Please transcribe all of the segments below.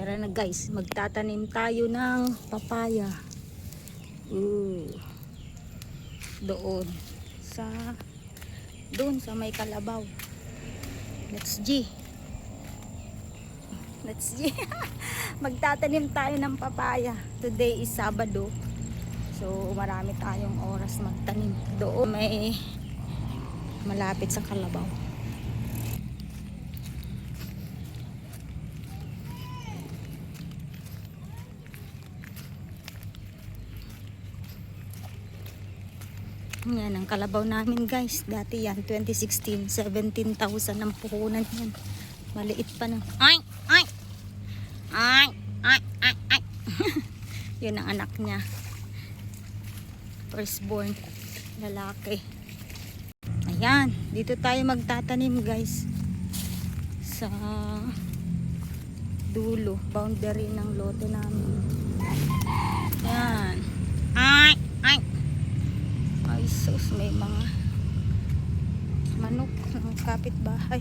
Tara na guys, magtatanim tayo ng papaya. Doon sa may kalabaw. Let's G. Magtatanim tayo ng papaya. Today is Sabado. So marami tayong oras magtanim. Doon may malapit sa kalabaw. Yan ang kalabaw namin guys. Dati yan 2016 17,000 ang puhunan yan. Maliit pa na. Ay. Yun ang anak niya. Firstborn lalaki. Ayan, dito tayo magtatanim guys. Sa dulo, boundary ng lote namin. Ayan. Ay, sus, may mga manok ng kapitbahay.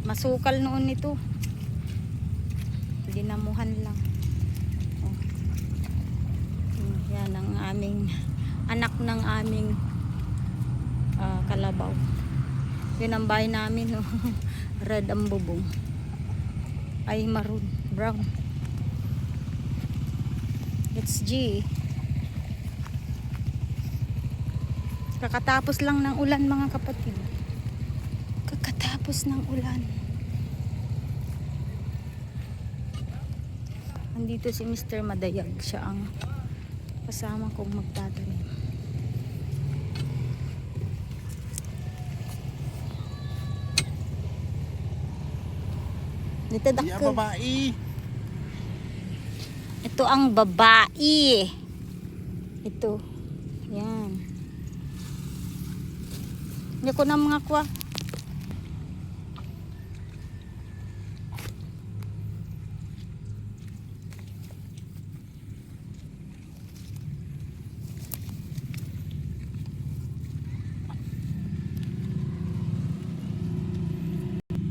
Masukal noon ito. Dinamuhan lang. Yan ang aming anak ng aming kalabaw. Yun ang bahay namin. Red ang bubong. Ay maroon, brown. It's G. Kakatapos lang ng ulan mga kapatid. Kakatapos ng ulan. Andito si Mr. Madayag. Siya ang kasama kong magtatanim. Dito dakkel. Babae. Ito ang babae. Ito. Yan. Hindi ko na mga kwa.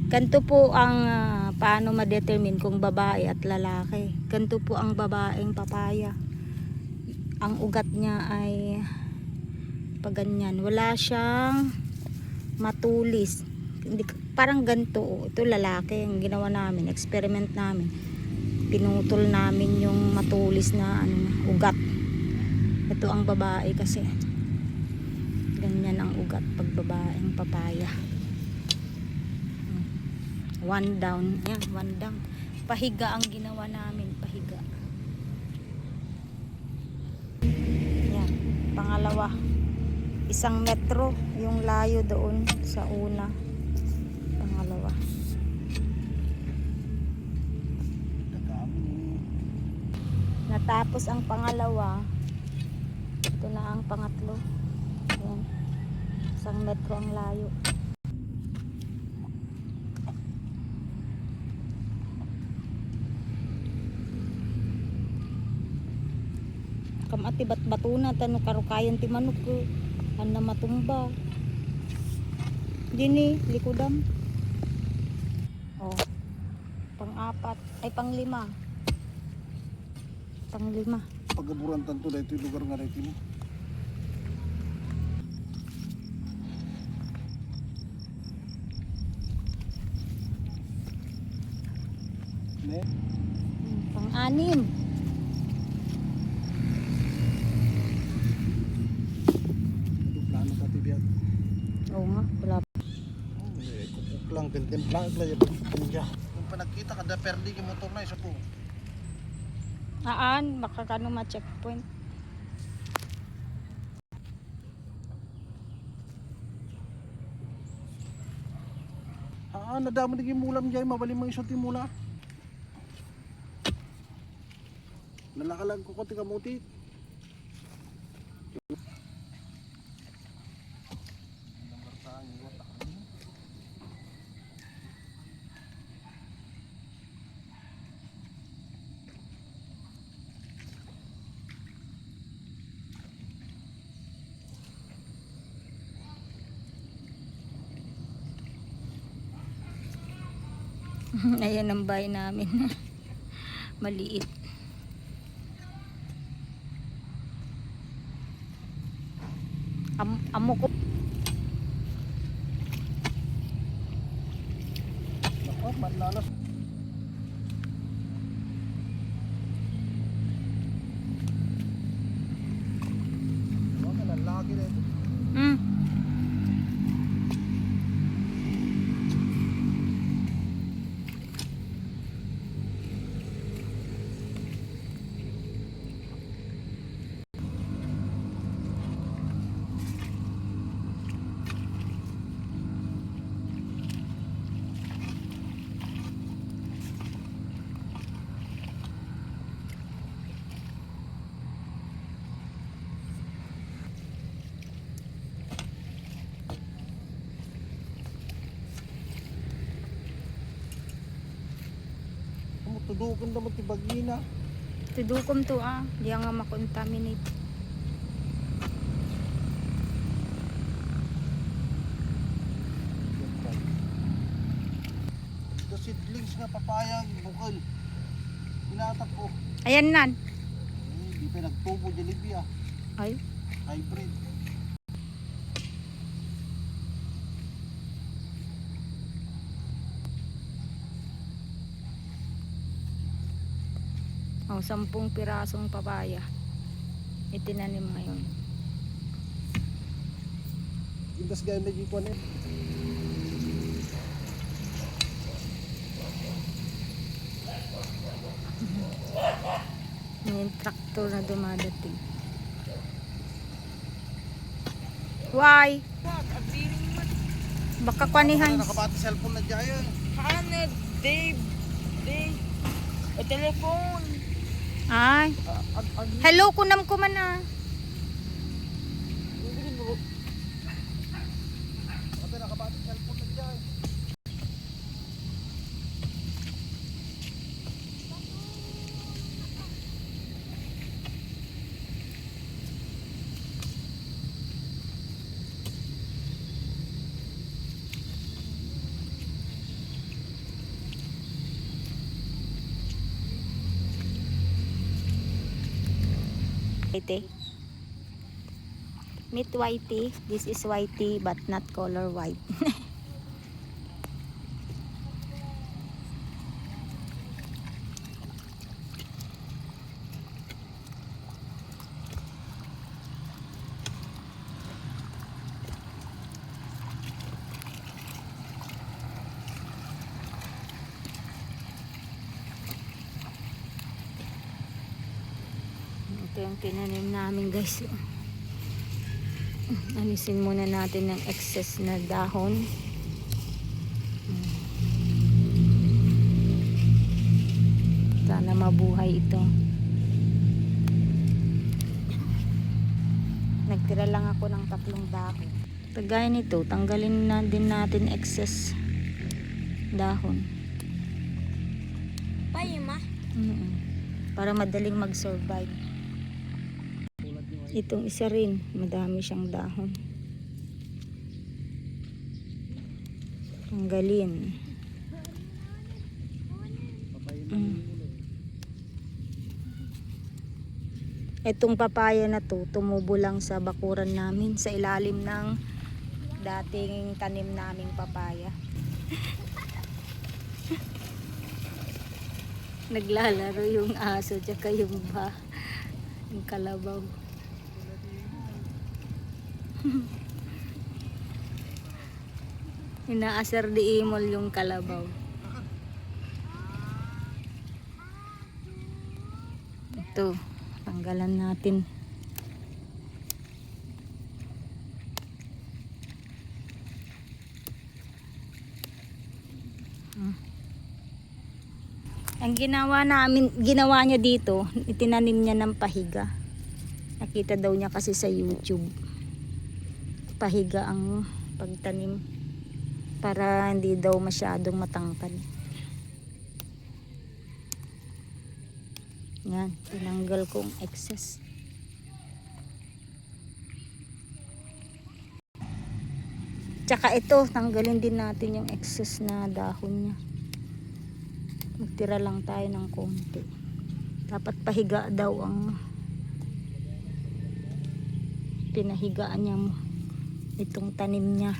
Ganito po ang paano ma-determine kung babae at lalaki. Ganito po ang babaeng papaya. Ang ugat niya ay paganyan. Wala siyang matulis. Hindi, parang ganito. Ito lalaki. Ang ginawa namin, experiment namin. Pinutol namin yung matulis na ugat. Ito ang babae kasi. Ganyan ang ugat pag babaeng papaya. One down. Yan, one down. Pahiga ang ginawa namin. Pahiga. Yan. Pangalawa. 1 metro yung layo doon sa una. Pangalawa. Natapos ang pangalawa. Ito na ang pangatlo. Yan. 1 metro ang layo. Kamati batuna tanu karukayan ti manok ko anda matumba dini likudam. Pang-4 ay pang-5 Pagaburan tanto dahito yung lugar nga dahito mo. Pang-6 nga, wala pa. Kukuk lang, gantimplang lang yung pagpunja. Kung pa nagkita ka, da perdi yung motor na isa po. Baka kano ma-checkpoint. Nadamo naging mulam dyan, mabaling mga isot yung mula. Nalakalag ko konti kamuti. Ayan ang bahay namin. maliit. Amo ko. Nako, manlalas. Mga lalaki na ito. Hmm. Tudukan naman ti bagina. Tudukom to di nga makontaminate. The seedlings nga papayang bukal. Pinatak ko. Ayan nan. Hindi pa nagtubo di Libya. Ay, Hybrid. oh, 10 pirasong papaya. Itinanim ngayon. Indas gaya na yung kwan eh. May traktor na dumadating. Why? Baka kwanihan. Nakabati cellphone na dyan yun. Haned, Dave, o telepon. Ay. Hello, kunam ko man Ate, nakabati cellphone na dyan. Whitey. Meet whitey. This is whitey but not color white. Ito yung tinanim namin guys. Alisin muna natin ng excess na dahon. Sana mabuhay ito. Nagtira lang ako ng 3 dahon. Kagaya nito, tanggalin na din natin excess dahon. Payma. Para madaling mag-survive. Itong isa rin, madami siyang dahon. Tanggalin. Itong papaya na to, tumubo lang sa bakuran namin, sa ilalim ng dating tanim naming papaya. Naglalaro yung aso tsaka yung kalabaw. Inaasar di imol yung kalabaw. Ito, tanggalan natin. Ang ginawa niya dito, itinanim niya ng pahiga. Nakita daw niya kasi sa YouTube. Pahiga ang pagtanim para hindi daw masyadong matangkad. Yan, tinanggal kong excess. Tsaka ito, tanggalin din natin yung excess na dahon niya. Magtira lang tayo ng konti. Dapat pahiga daw ang pinahigaan niya mo itong tanim niya.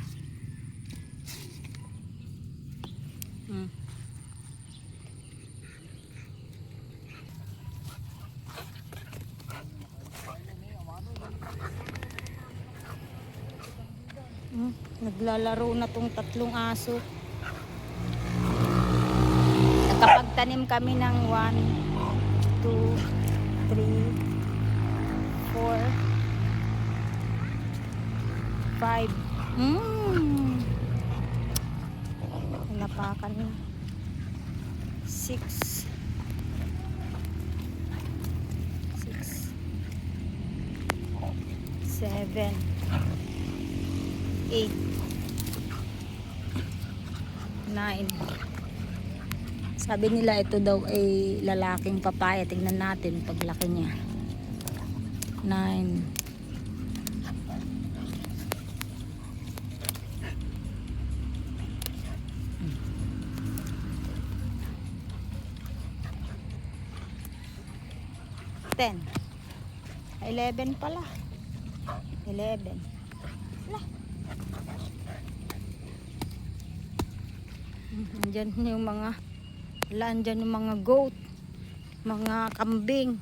Naglalaro na tong tatlong aso. Nakapagtanim kami ng 1, 2, 3, 4, 5. Napakan na. 6. 7, 8, 9. Sabi nila ito daw ay lalaking papaya. Tignan natin paglaki niya. 9. Ten. 11 pala. 11. Wala. Andyan yung mga andyan yung mga goat, mga kambing.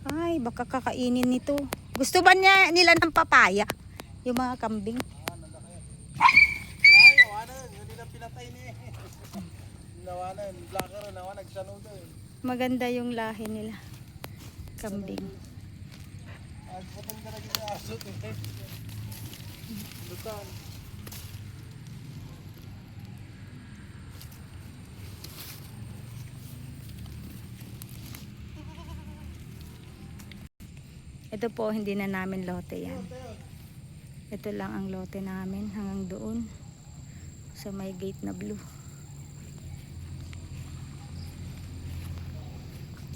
Ay, baka kakainin nito. Gusto ba nila ng papaya? Yung mga kambing. Hindi na pinatay niya. Nawanan, blacker na nawanan, nagsanudo eh. Maganda yung lahi nila. Kambing. Putong ka lagi sa aso eh. Lutan. Ito po, hindi na namin lote yan. Ito lang ang lote namin hanggang doon sa may gate na blue.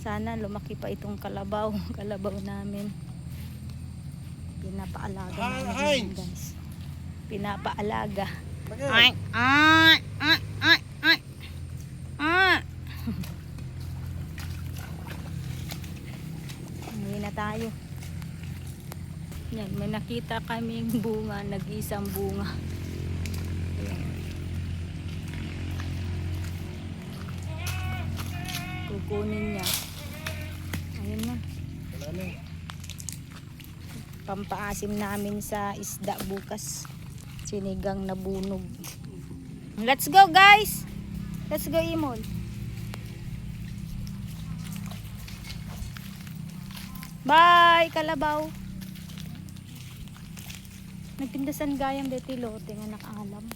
Sana lumaki pa itong kalabaw. Kalabaw namin. Pinapaalaga namin yun, guys. Pinapaalaga. Ay, ay, ay, ay, ay. Ay. Hindi na tayo. Yan, may nakita kaming bunga, nag-iisang bunga. Ayan. Kukunin niya. Ayun na. Wala na. Pampaasim namin sa isda bukas. Sinigang na bunog. Let's go, guys! Let's go, Imol. Bye, kalabaw! Nagpindasan gayam dito lote nga nakaalam.